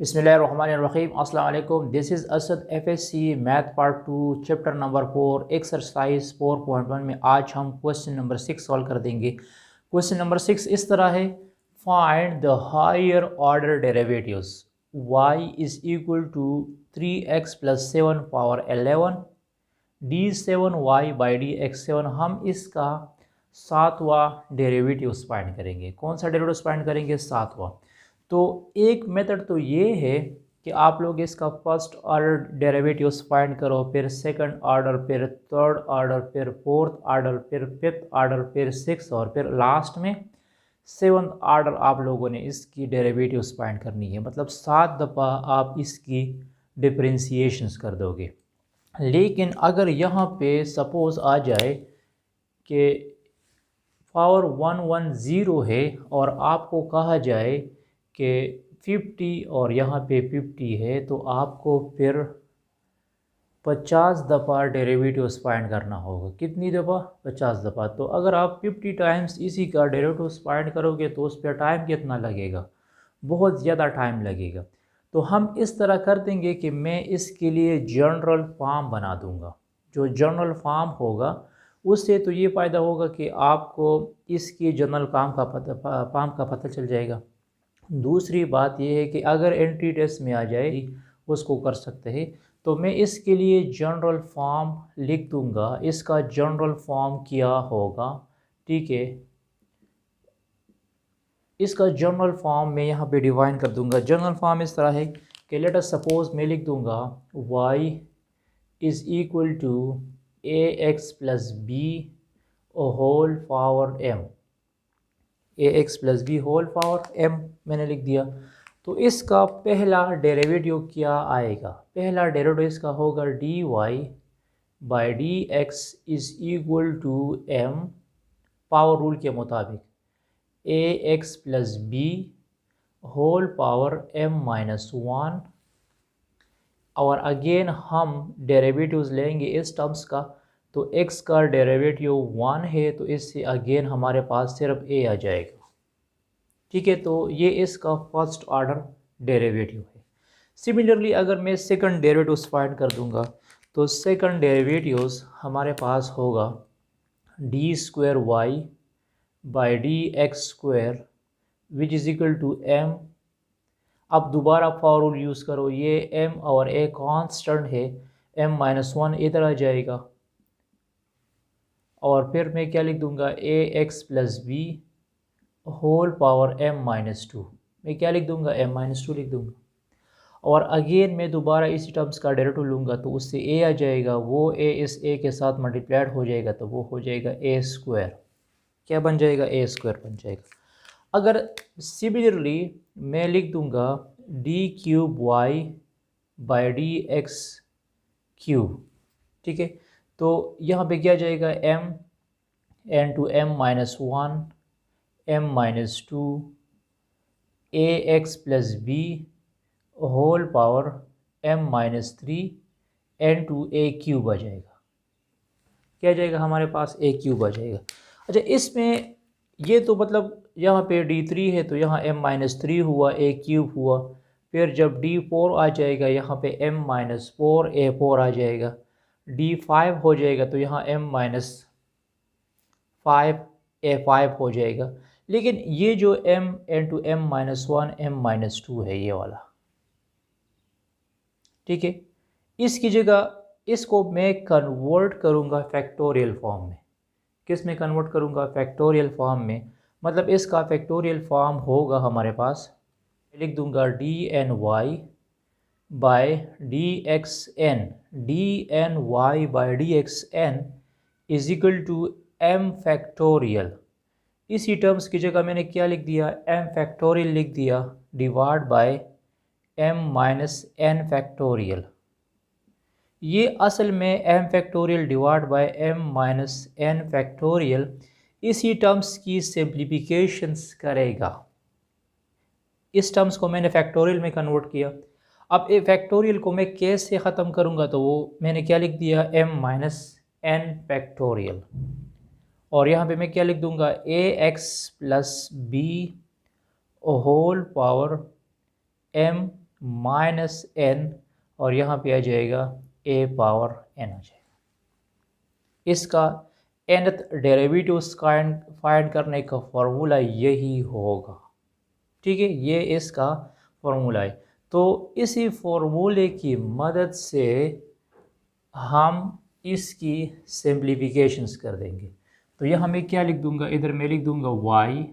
बिस्मिल्लाहिर्रहमानिर्रहीम। अस्सलाम वालेकुम। This is Asad FSC math part 2 chapter number 4 exercise 4.1 में आज हम क्वेश्चन नंबर 6 सॉल्व कर देंगे। क्वेश्चन नंबर 6 इस तरह है, find the higher order derivatives y is equal to 3x plus 7 power 11 d7y by dx7। हम इसका सातवां डेरिवेटिव्स फाइंड करेंगे। कौन सा डेरिवेटिव्स फाइंड करेंगे? सातवां। तो एक मेथड तो ये है कि आप लोग इसका फर्स्ट ऑर्डर डेरिवेटिव्स फाइंड करो, फिर सेकंड ऑर्डर, फिर थर्ड ऑर्डर, फिर फोर्थ ऑर्डर, फिर फिफ्थ ऑर्डर, फिर सिक्स और फिर लास्ट में सेवन्थ ऑर्डर आप लोगों ने इसकी डेरिवेटिव्स फाइंड करनी है। मतलब 7 दफ़ा आप इसकी डिफरेंशिएशंस कर दोगे। लेकिन अगर यहाँ पे सपोज़ आ जाए कि पावर 110 है और आपको कहा जाए कि 50 और यहाँ पे 50 है, तो आपको फिर 50 दफ़ा डेरिवेटिव्स फाइंड करना होगा। कितनी दफ़ा? 50 दफ़ा। तो अगर आप 50 टाइम्स इसी का डेरिवेटिव्स फाइंड करोगे तो उस पर टाइम कितना लगेगा? बहुत ज़्यादा टाइम लगेगा। तो हम इस तरह कर देंगे कि मैं इसके लिए जनरल फॉर्म बना दूंगा। जो जनरल फॉर्म होगा उससे तो ये फ़ायदा होगा कि आपको इसकी जनरल फॉर्म का पता चल जाएगा। दूसरी बात यह है कि अगर एंट्री टेस्ट में आ जाए उसको कर सकते हैं। तो मैं इसके लिए जनरल फॉर्म लिख दूंगा। इसका जनरल फॉर्म क्या होगा? ठीक है, इसका जनरल फॉर्म मैं यहाँ पे डिवाइन कर दूंगा। जनरल फॉर्म इस तरह है कि लेट अस सपोज मैं लिख दूंगा y is equal to ax plus B whole power m। ax plus B whole power m मैंने लिख दिया। तो इसका पहला डेरिवेटिव क्या आएगा? पहला डेरिवेटिव इसका होगा dy by D x is equal to m power rule के मुताबिक ax plus B whole power m minus 1। और अगेन हम डेरिवेटिव्स लेंगे इस टर्म्स का। तो x का डेरिवेटिव 1 है, तो इससे अगेन हमारे पास सिर्फ a आ जाएगा। ठीक है, तो ये इसका फर्स्ट ऑर्डर डेरिवेटिव है। सिमिलरली अगर मैं सेकंड डेरिवेटिव्स फाइंड कर दूंगा तो सेकंड डेरिवेटिव्स हमारे पास होगा d square y by D x square which is equal to m। अब दोबारा पावर रूल यूज़ करो, ये m और a कांस्टेंट है, m माइनस 1 इधर आ जाएगा। और फिर मैं क्या लिख दूंगा? ax plus B whole power m minus 2। मैं क्या लिख दूंगा? m माइनस 2 लिख दूंगा। और अगेन मैं दोबारा इसी टर्म्स का डेरिवेटिव लूँगा तो उससे a आ जाएगा, वो a इस a के साथ मल्टीप्लाइड हो जाएगा तो वो हो जाएगा a स्क्वायर। क्या बन जाएगा? a स्क्वायर बन जाएगा। अगर सिमिलरली मैं लिख दूंगा D cube Y by D X cube. ठीक है, तो यहाँ पे क्या जाएगा? m n to m minus 1 m minus 2 a x plus B whole power m minus 3 n to a cube आ जाएगा। क्या जाएगा हमारे पास? a क्यूब आ जाएगा। अच्छा, इसमें ये तो मतलब यहाँ पे d3 है तो यहाँ m माइनस 3 हुआ, a क्यूब हुआ। फिर जब d4 आ जाएगा यहाँ पे m माइनस 4 a4 आ जाएगा। d5 हो जाएगा तो यहाँ m माइनस 5 a5 हो जाएगा। लेकिन ये जो m into m minus 1 m minus 2 है ये वाला, ठीक है, इसकी जगह इसको मैं कन्वर्ट करूँगा फैक्टोरियल फॉर्म में। किस में कन्वर्ट करूँगा? फैक्टोरियल फॉर्म में। मतलब इसका फैक्टोरियल फॉर्म होगा हमारे पास, लिख दूंगा d n y by D x n. D n y by D x n is equal to m factorial. इसी टर्म्स की जगह मैंने क्या लिख दिया? m फैक्टोरियल लिख दिया divide by m minus n factorial. ये असल में m factorial divide by m minus n factorial इसी टर्म्स की सिंप्लीफिकेशंस करेगा। इस टर्म्स को मैंने फैक्टोरियल में कन्वर्ट किया। अब ए फैक्टोरियल को मैं कैसे ख़त्म करूँगा? तो वो मैंने क्या लिख दिया? m minus n factorial. और यहाँ पे मैं क्या लिख दूँगा? ax plus B whole power m minus n और यहाँ पे आ जाएगा ए पावर एन आ जाएगा। इसका nth डेरिवेटिव फाइंड करने का फॉर्मूला यही होगा। ठीक है, ये इसका फॉर्मूला है। तो इसी फॉर्मूले की मदद से हम इसकी सिंप्लीफिकेशंस कर देंगे। तो यहाँ मैं क्या लिख दूंगा, इधर मैं लिख दूंगा y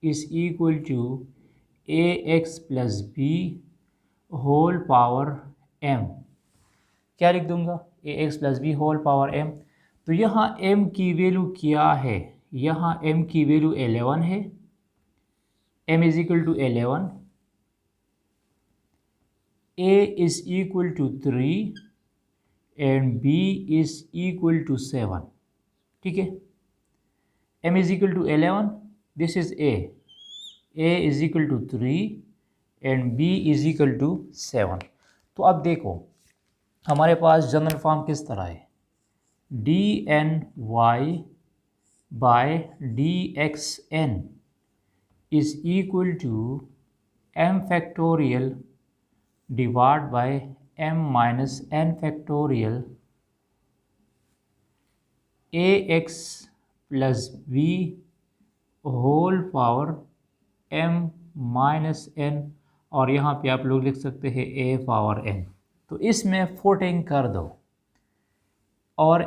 is equal to A x plus B whole power m। क्या लिख दूंगा, A x plus B whole power m। तो यहाँ m की वैल्यू क्या है, यहाँ m की वैल्यू 11 है, m is equal to 11, a is equal to 3 and b is equal to 7। ठीक है, m is equal to 11, this is a is equal to 3 and b is equal to 7। तो अब देखो हमारे पास जनरल फॉर्म किस तरह है, d n y by d x n is equal to m factorial divide by m minus n factorial a x plus B whole power m minus n, और यहाँ पे आप लोग लिख सकते हैं a पावर n। तो इसमें फुटिंग कर दो और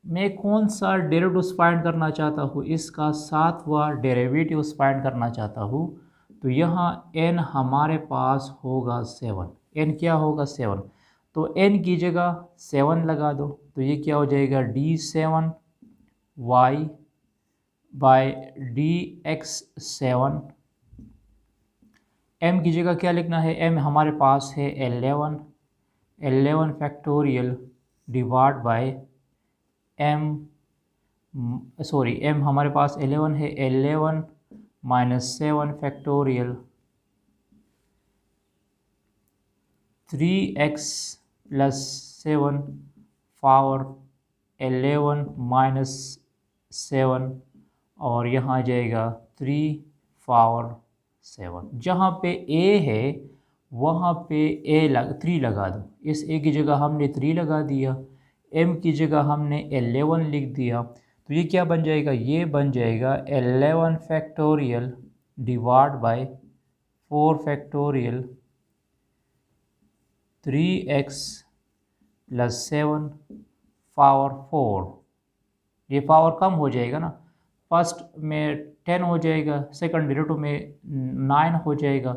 मैं कौन सा डेरिवेटिव फाइंड करना चाहता हूँ, इसका 7वां डेरिवेटिव फाइंड करना चाहता हूँ। तो यहाँ n हमारे पास होगा 7, n क्या होगा 7। तो n की जगह 7 लगा दो, तो ये क्या हो जाएगा d7 y by d x 7। m की जगह क्या लिखना है, m हमारे पास है 11 फैक्टोरियल डिवाइड बाय m हमारे पास 11 है, 11 minus 7 factorial 3x plus 7 power 11 minus 7, और यहाँ आ जाएगा 3 पावर 7। जहाँ पे a है वहाँ पे 3 लगा दो, इस a की जगह हमने 3 लगा दिया, m की जगह हमने 11 लिख दिया। तो ये क्या बन जाएगा, ये बन जाएगा 11 factorial divide bye 4 factorial 3x plus 7 power 4। ये पावर कम हो जाएगा ना, फर्स्ट में 10 हो जाएगा, सेकंड डेरिवेटिव में 9 हो जाएगा,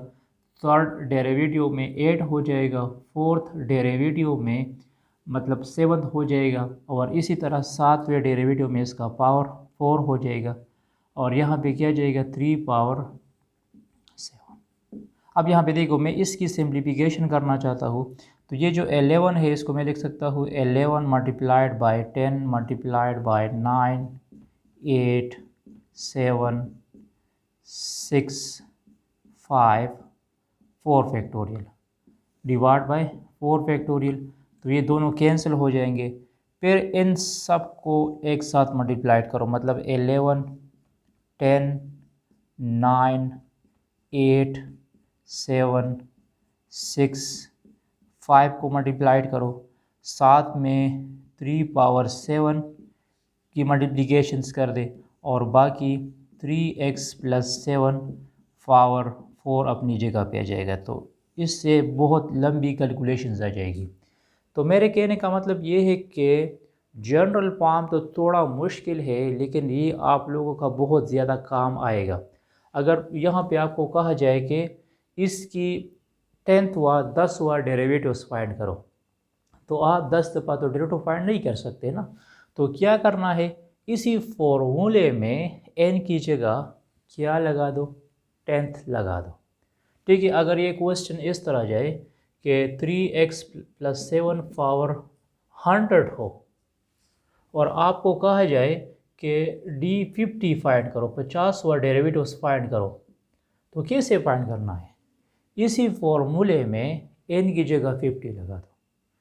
थर्ड डेरिवेटिव में 8 हो जाएगा, फोर्थ डेरिवेटिव में मतलब 7 हो जाएगा, और इसी तरह 7वें डेरिवेटिव में इसका पावर 4 हो जाएगा, और यहाँ पे क्या जाएगा 3 पावर 7। अब यहाँ पे देखो मैं इसकी सिंप्लीफिकेशन करना चाहता हूँ। तो ये जो 11 है इसको मैं लिख सकता हूँ 11 multiplied by 10 multiplied by 9 8 7 6 5 4 factorial divide bye 4 factorial. तो ये दोनों कैंसिल हो जाएंगे, फिर इन सब को एक साथ मल्टीप्लाइड करो, मतलब 11 10 9 8 7 6 5 को मल्टीप्लाइड करो, साथ में 3 पावर 7 की मल्टीप्लिकेशंस कर दे, और बाकी 3x प्लस 7 पावर 4 अपनी जगह पे आ जाएगा। तो इससे बहुत लंबी कैलकुलेशंस आ जाएगी। तो मेरे कहने का मतलब ये है कि जनरल फॉर्म तो थोड़ा मुश्किल है, लेकिन ये आप लोगों का बहुत ज़्यादा काम आएगा। अगर यहाँ पे आपको कहा जाए कि इसकी 10वां 10वां डेरिवेटिव्स फाइंड करो, तो आप 10 दफ़ा तो डेरिवेटिव फाइंड नहीं कर सकते ना। तो क्या करना है, इसी फॉर्मूले में n की जगह क्या लगा दो, 10th लगा दो। ठीक है, अगर ये क्वेश्चन इस तरह जाए कि 3x प्लस 7 पावर 100 हो, और आपको कहा जाए कि d50 फाइंड करो, 50वां डेरिवेटिव्स फाइंड करो, तो कैसे फाइंड करना है, इसी फॉर्मूले में n की जगह 50 लगा दो।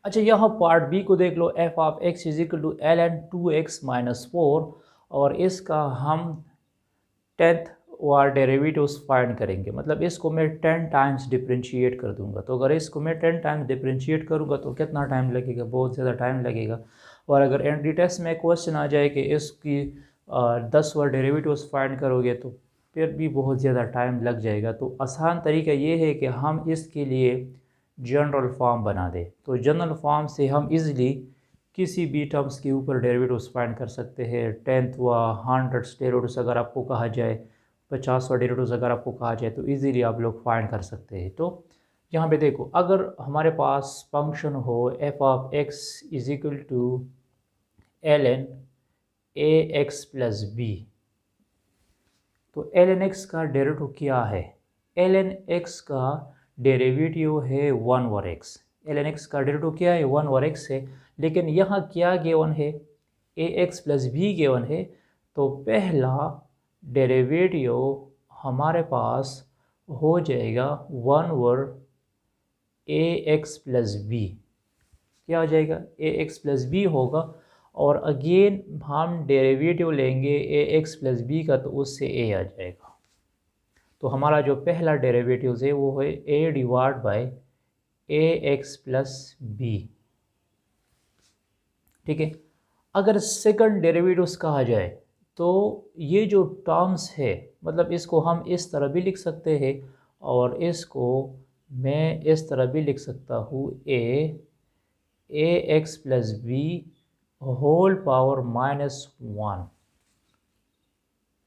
अच्छा, यहाँ पार्ट बी को देख लो, F of x is equal to ln 2x minus 4, और इसका हम 10th वार डेरिवेटिव्स फाइंड करेंगे, मतलब इसको मैं 10 टाइम्स डिफरेंशिएट कर दूंगा। तो अगर इसको मैं 10 टाइम्स डिफरेंशिएट करूंगा तो कितना टाइम लगेगा, बहुत ज़्यादा टाइम लगेगा। और अगर एंट्री टेस्ट में क्वेश्चन आ जाए कि इसकी 10 बार डेरिवेटिव्स फाइंड करोगे तो फिर भी बहुत ज़्यादा टाइम लग जाएगा। तो आसान तरीका ये है कि हम इसके लिए जनरल फॉर्म बना दें। तो जनरल फॉर्म से हम इजीली किसी भी टर्म्स के ऊपर डेरिवेटिव्स फाइंड कर सकते हैं। 10th व 100 डेरिवेटिव्स अगर आपको कहा जाए, 50वां डेरिवेटिव्स अगर आपको कहा जाए तो इजीली आप लोग फाइंड कर सकते हैं। तो यहाँ पे देखो, अगर हमारे पास फंक्शन हो f of x is equal to l n A x plus b, तो एल एन एक्स का डेरिवेटिव क्या है? एल एन एक्स का डेरिवेटिव है 1 over x. L n x का डेरिवेटिव क्या है? 1 ओवर एक्स है। लेकिन यहाँ क्या गिवन है? ए एक्स प्लस बी गिवन है। तो पहला डेरिवेटिव हमारे पास हो जाएगा 1 ओवर ए एक्स प्लस बी। क्या हो जाएगा? ए एक्स प्लस बी होगा। और अगेन हम डेरिवेटिव लेंगे ए एक्स प्लस बी का, तो उससे ए आ जाएगा। तो हमारा जो पहला डेरिवेटिव है वो है A divide by A x plus B. ठीक है। अगर सेकंड डेरिवेटिव्स कहा जाए तो ये जो टर्म्स है, मतलब इसको हम इस तरह भी लिख सकते हैं और इसको मैं इस तरह भी लिख सकता हूँ A x plus B whole power -1।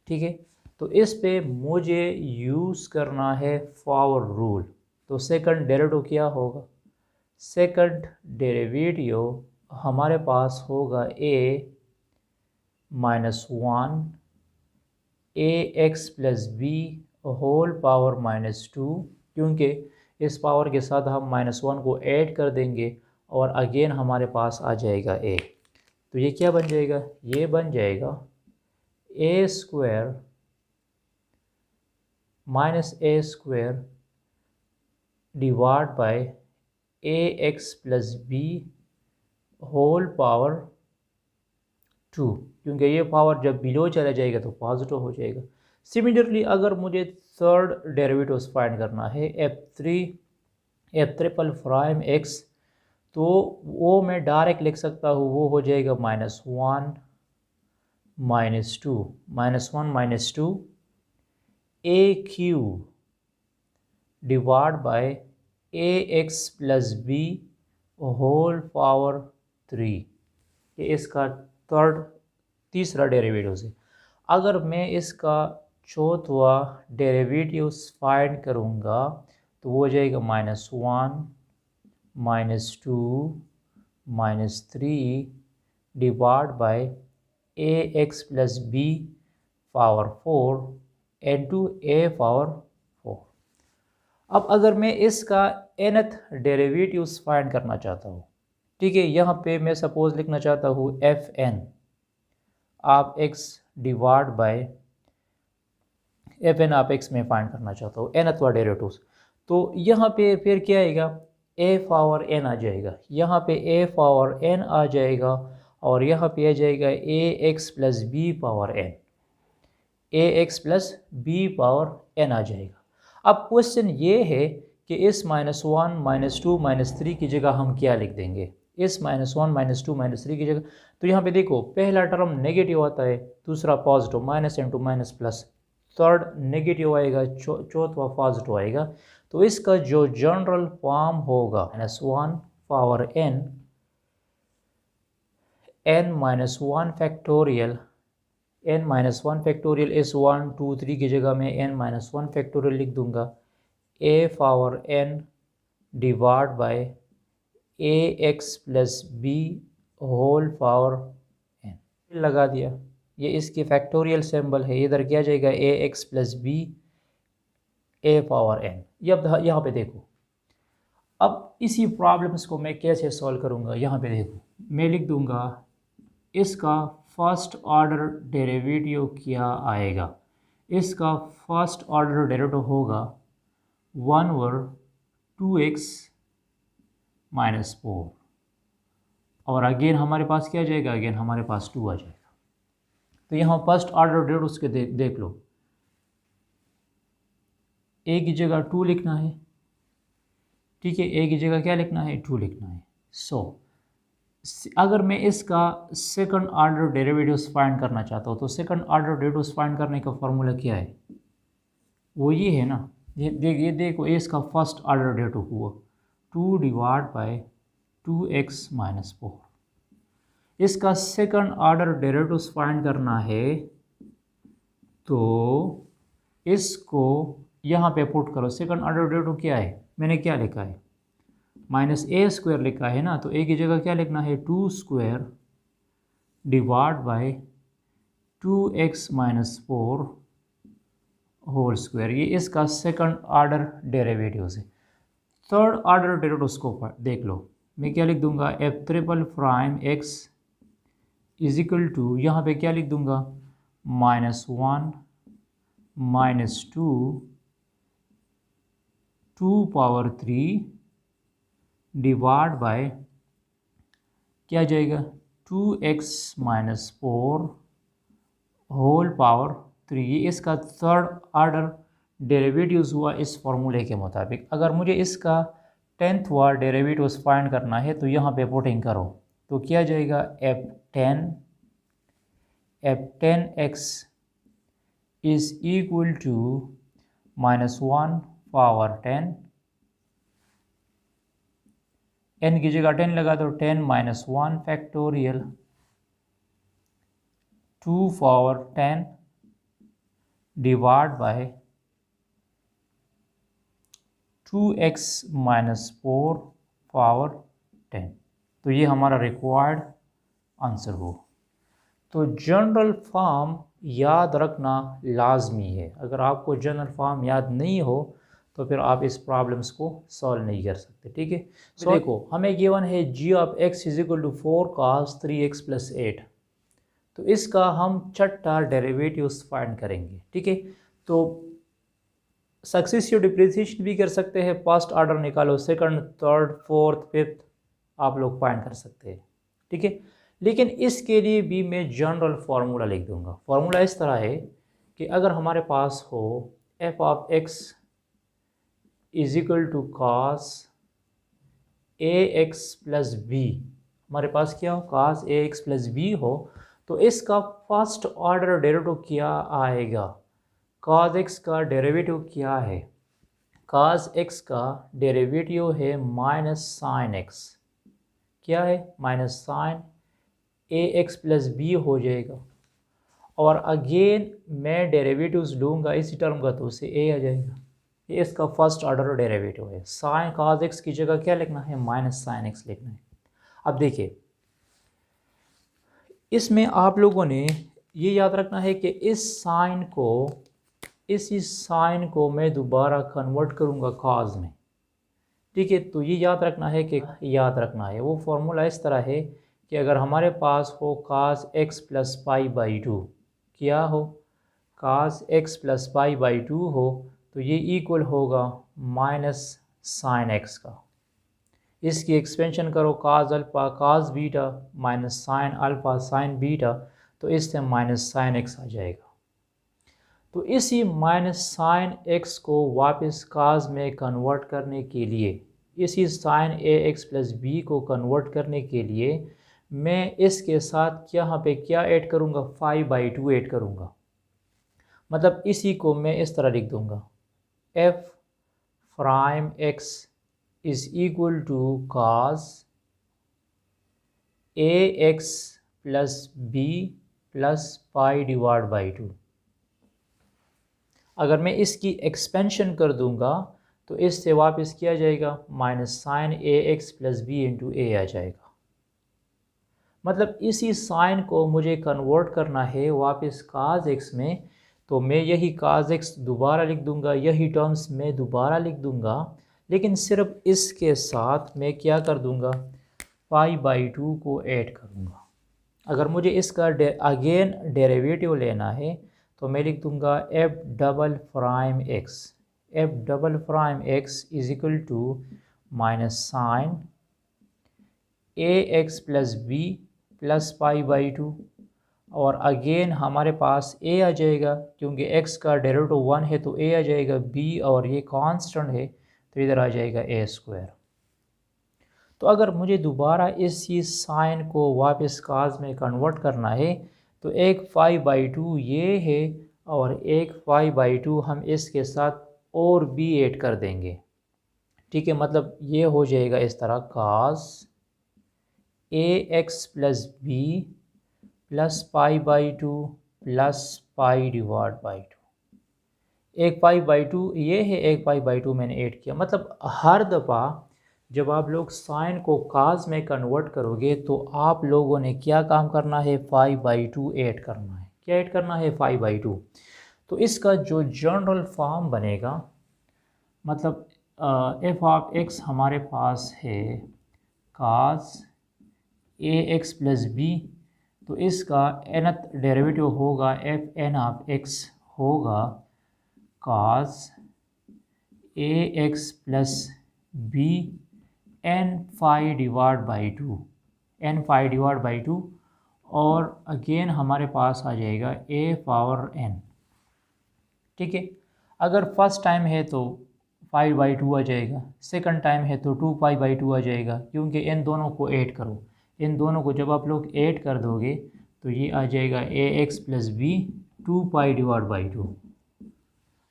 ठीक है। तो इस पे मुझे यूज़ करना है पावर रूल। तो सेकंड डेरिवेटिव क्या होगा? सेकंड डेरिवेटिव हमारे पास होगा A -1 A x plus B whole power -2, क्योंकि इस पावर के साथ हम -1 को ऐड कर देंगे और अगेन हमारे पास आ जाएगा ए। तो ये क्या बन जाएगा? ये बन जाएगा A square minus A square divide by A x plus B whole power 2, क्योंकि ये पावर जब बिलो चला जाएगा तो पॉजिटिव हो जाएगा। सिमिलरली अगर मुझे थर्ड डेरिवेटिव फाइंड करना है एफ ट्रिपल प्राइम एक्स, तो वो मैं डायरेक्ट लिख सकता हूँ, वो हो जाएगा -1 -2 A cube divide by A x plus B whole power 3। ये इसका तीसरा डेरिवेटिव है। अगर मैं इसका चौथा डेरिवेटिव फाइंड करूँगा तो वो हो जाएगा -1 -2 -3 divide by A x plus B power 4 into a power 4। अब अगर मैं इसका nth डेरिवेटिव फाइंड करना चाहता हूँ, ठीक है, यहाँ पे मैं सपोज लिखना चाहता हूँ f n of x divide by f n of x में फाइंड करना चाहता हूँ nth डेरिवेटिव। तो यहाँ पे फिर क्या आएगा? ए पावर एन आ जाएगा। यहाँ पे ए पावर एन आ जाएगा और यहाँ पे आ जाएगा A x plus B power N, A x plus B power N आ जाएगा। अब क्वेश्चन ये है कि इस -1 -2 -3 की जगह हम क्या लिख देंगे? इस -1 -2 -3 की जगह, तो यहाँ पे देखो पहला टर्म नेगेटिव आता है, दूसरा positive, minus into minus plus, third negative आएगा, चौथा पॉजिटिव आएगा। तो इसका जो जनरल फॉर्म होगा -1 power n -1 factorial, n-1 factorial इस 1 2 3 की जगह में n-1 फैक्टोरियल लिख दूंगा, a power n divide by A x plus B whole power n लगा दिया। ये इसकी फैक्टोरियल सिंबल है, इधर क्या जाएगा A x plus B A power n। यहाँ पे देखो, अब इसी प्रॉब्लम्स को मैं कैसे सॉल्व करूँगा? यहाँ पे देखो, मैं लिख दूँगा इसका फर्स्ट ऑर्डर डेरिवेटिव क्या आएगा? इसका फर्स्ट ऑर्डर डेरिवेटिव होगा 1 ओवर 2x माइनस 4 और अगेन हमारे पास क्या जाएगा? अगेन हमारे पास 2 आ जाएगा। तो यहाँ फर्स्ट ऑर्डर डेरिवेटिव उसके देख लो, ए की जगह 2 लिखना है, ठीक है, ए की जगह क्या लिखना है, 2 लिखना है। सो अगर मैं इसका सेकंड ऑर्डर डेरिवेटिव्स फाइंड करना चाहता हूँ तो सेकंड ऑर्डर डेरिवेटिव्स फाइंड करने का फॉर्मूला क्या है, वो ये है ना, ये देखो ए इसका फर्स्ट ऑर्डर डेरिवेटिव हुआ 2 डिवाइड बाय 2x माइनस 4। इसका सेकंड ऑर्डर डेरिवेटिव्स फाइंड करना है तो इसको यहाँ पे पुट करो। सेकंड ऑर्डर डेरिवेटिव क्या है, मैंने क्या लिखा है, माइनस ए स्क्वायर लिखा है ना, तो ए की जगह क्या लिखना है, 2 square divide by 2x minus 4 whole square. ये इसका सेकंड ऑर्डर डेरिवेटिव्स है। थर्ड ऑर्डर डेरिवेटिव्स को देख लो, मैं क्या लिख दूंगा, f triple prime x is equal to, यहाँ पे क्या लिख दूंगा, -1 -2 2 पावर 3 डिवाइड बाय क्या जाएगा 2x माइनस 4 होल पावर 3। ये इसका थर्ड ऑर्डर डेरिवेटिव्स हुआ इस फॉर्मूले के मुताबिक। अगर मुझे इसका 10th वाला डेरिवेटिव्स फाइंड करना है तो यहाँ पे पुटिंग करो, तो क्या जाएगा, f10x is equal to -1 power 10, n की जगह 10 लगा दो, 10 minus 1 factorial 2 power 10 divide by 2x minus 4 power 10। तो ये हमारा रिक्वायर्ड आंसर हो। तो जनरल फॉर्म याद रखना लाजमी है। अगर आपको जनरल फॉर्म याद नहीं हो तो फिर आप इस प्रॉब्लम्स को सॉल्व नहीं कर सकते, ठीक है। सो देखो हमें गिवन है g of x is equal to 4 cos 3x plus 8। तो इसका हम छठा डेरिवेटिव्स फाइंड करेंगे, ठीक है। तो सक्सेसिव डिप्रिसिएशन भी कर सकते हैं, फर्स्ट ऑर्डर निकालो, सेकंड, थर्ड, फोर्थ, फिफ्थ आप लोग फाइंड कर सकते हैं, ठीक है। लेकिन इसके लिए भी मैं जनरल फार्मूला लिख दूंगा। फार्मूला इस तरह है कि अगर हमारे पास हो f of x is equal to cos ax plus b, हमारे पास क्या हो, cos ax प्लस b हो, तो इसका फर्स्ट ऑर्डर डेरिवेटिव क्या आएगा, cos x का डेरिवेटिव क्या है, cos x का डेरिवेटिव है माइनस साइन x, क्या है, minus sine ax plus b हो जाएगा। और अगेन मैं डेरिवेटिव्स लूँगा इसी टर्म का तो उसे a आ जाएगा। ये इसका फर्स्ट ऑर्डर डेरिवेटिव है। साइन cos x की जगह क्या लिखना है, माइनस साइन x लिखना है। अब देखिए इसमें आप लोगों ने ये याद रखना है कि इसी साइन को मैं दोबारा कन्वर्ट करूँगा cos में, ठीक है। तो ये याद रखना है वो फार्मूला इस तरह है कि अगर हमारे पास हो cos x plus pi by 2, क्या हो, cos x plus pi by 2 हो, तो ये इक्वल होगा माइनस साइन x का। इसकी एक्सपेंशन करो, cos alpha cos beta minus sine alpha sine beta, तो इससे माइनस साइन x आ जाएगा। तो इसी माइनस साइन x को वापस cos में कन्वर्ट करने के लिए, इसी साइन ax प्लस बी को कन्वर्ट करने के लिए मैं इसके साथ यहाँ पे क्या ऐड करूँगा, 5/2 ऐड करूँगा। मतलब इसी को मैं इस तरह लिख दूँगा, f prime x is equal to cos ax plus b plus pi divide by 2। अगर मैं इसकी एक्सपेंशन कर दूंगा तो इससे वापस किया जाएगा minus sine ax plus B into A आ जाएगा। मतलब इसी साइन को मुझे कन्वर्ट करना है वापस cos x में, तो मैं यही cos x दोबारा लिख दूंगा, यही टर्म्स मैं दोबारा लिख दूंगा, लेकिन सिर्फ इसके साथ मैं क्या कर दूंगा, 5/2 को ऐड करूंगा। अगर मुझे इसका अगेन डेरिवेटिव लेना है तो मैं लिख दूंगा f double prime x is equal to minus sine ax plus b plus pi by 2। और अगेन हमारे पास a आ जाएगा, क्योंकि x का डेरिवेटिव 1 है तो a आ जाएगा, b और ये कांस्टेंट है तो इधर आ जाएगा a स्क्वायर। तो अगर मुझे दोबारा इसी साइन को वापस काज में कन्वर्ट करना है तो एक 5/2 ये है और एक 5/2 हम इसके साथ और b ऐड कर देंगे। ठीक है, मतलब ये हो जाएगा इस तरह cos ax plus b plus π/2 plus π/2। एक 5/2 ये है, एक 5/2 मैंने ऐड किया। मतलब हर दफ़ा जब आप लोग साइन को काज में कन्वर्ट करोगे तो आप लोगों ने क्या काम करना है, 5/2 ऐड करना है। क्या ऐड करना है, 5/2। तो इसका जो जनरल फॉर्म बनेगा, मतलब एफ ऑफ एक्स हमारे पास है cos ax प्लस बी, तो इसका nth डेरिवेटिव होगा एफ एन ऑफ एक्स होगा cos ax plus b n phi/2 और अगेन हमारे पास आ जाएगा a पावर n। ठीक है, अगर फर्स्ट टाइम है तो 5/2 आ जाएगा, सेकंड टाइम है तो 2π/2 आ जाएगा, क्योंकि इन दोनों को ऐड करो। इन दोनों को जब आप लोग ऐड कर दोगे तो ये आ जाएगा ax प्लस बी 2π/2।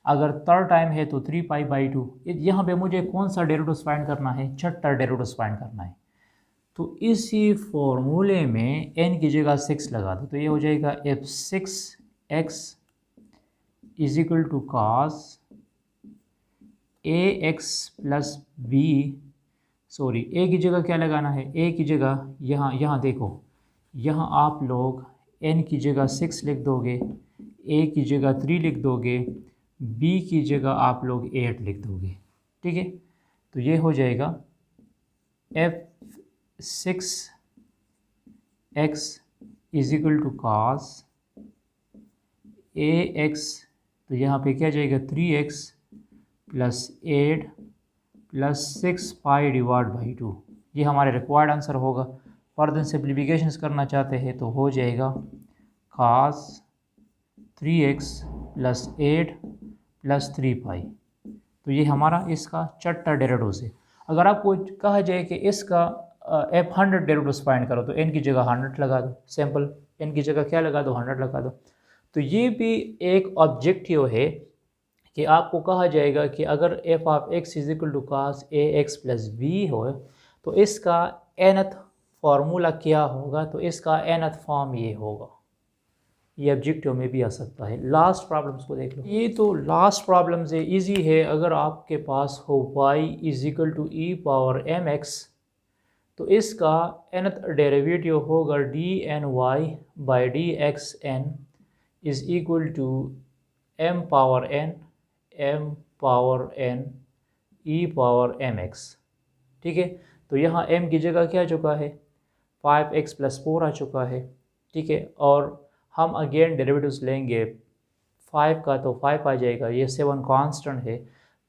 अगर थर्ड टाइम है तो 3π/2। यहाँ पे मुझे कौन सा डेरिवेटिव फाइंड करना है, छठा डेरिवेटिव फाइंड करना है। तो इसी फॉर्मूले में n की जगह 6 लगा दो तो ये हो जाएगा f6x is equal to cos ax plus b, sorry a की जगह क्या लगाना है, a की जगह यहाँ देखो, यहाँ आप लोग n की जगह 6 लिख दोगे, a की जगह 3 लिख दोगे, b की जगह आप लोग 8 लिख दोगे। ठीक है, तो ये हो जाएगा f6x is equal to cos ax, तो यहाँ पे क्या जाएगा 3x प्लस 8 प्लस 6π/2। ये हमारे रिक्वायर्ड आंसर होगा। फर्दर सिंप्लीफिकेशंस करना चाहते हैं तो हो जाएगा cos 3x प्लस 8 प्लस 3π। तो ये हमारा इसका छठा डेरिवेटिव है। अगर आपको कहा जाए कि इसका f100 डेरिवेटिव्स फाइंड करो तो n की जगह 100 लगा दो, सिंपल, n की जगह क्या लगा दो, 100 लगा दो। तो ये भी एक ऑब्जेक्टिव है कि आपको कहा जाएगा कि अगर f of x is equal to cos ax plus b हो तो इसका nth फार्मूला क्या होगा, तो इसका nth फॉर्म ये होगा। ये ऑब्जेक्टिव में भी आ सकता है। लास्ट प्रॉब्लम्स को देख लो। ये तो लास्ट प्रॉब्लम्स है, इजी है। अगर आपके पास हो y is equal to e power mx तो इसका nth डेरिवेटिव होगा dny/dxn is equal to m power n e power mx। ठीक है, तो यहाँ m की जगह क्या आ चुका है, 5x प्लस 4 आ चुका है। ठीक है, और हम अगेन डेरिवेटिव्स लेंगे 5 का तो 5 आ जाएगा, ये 7 कांस्टेंट है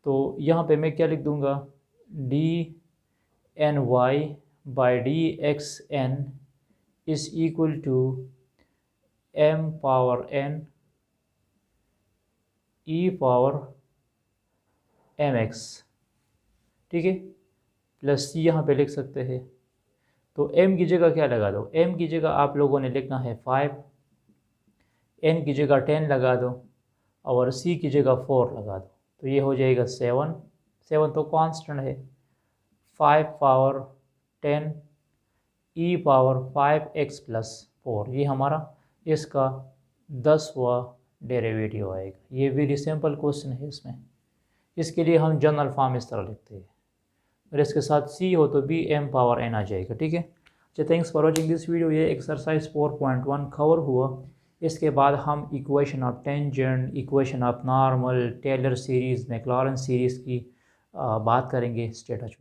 तो यहाँ पे मैं क्या लिख दूँगा, dny/dxn is equal to m power n e power mx। ठीक है, प्लस c यहाँ पे लिख सकते हैं। तो m की जगह क्या लगा दो, m की जगह आप लोगों ने लिखना है 5, n की जगह 10 लगा दो और c की जगह 4 लगा दो तो ये हो जाएगा 7 तो कांस्टेंट है, 5 power 10 e power 5x plus 4, ये हमारा इसका 10वां डेरिवेटिव आएगा। ये वेरी सिंपल क्वेश्चन है। इसके लिए हम जनरल फॉर्म इस तरह लिखते हैं, अगर इसके साथ c हो तो भी m पावर n आ जाएगा। ठीक है, अच्छा, thanks for watching this video. ये एक्सरसाइज 4.1 कवर हुआ। इसके बाद हम equation of tangent, equation of normal, Taylor series, Maclaurin's series की बात करेंगे। Stay touch.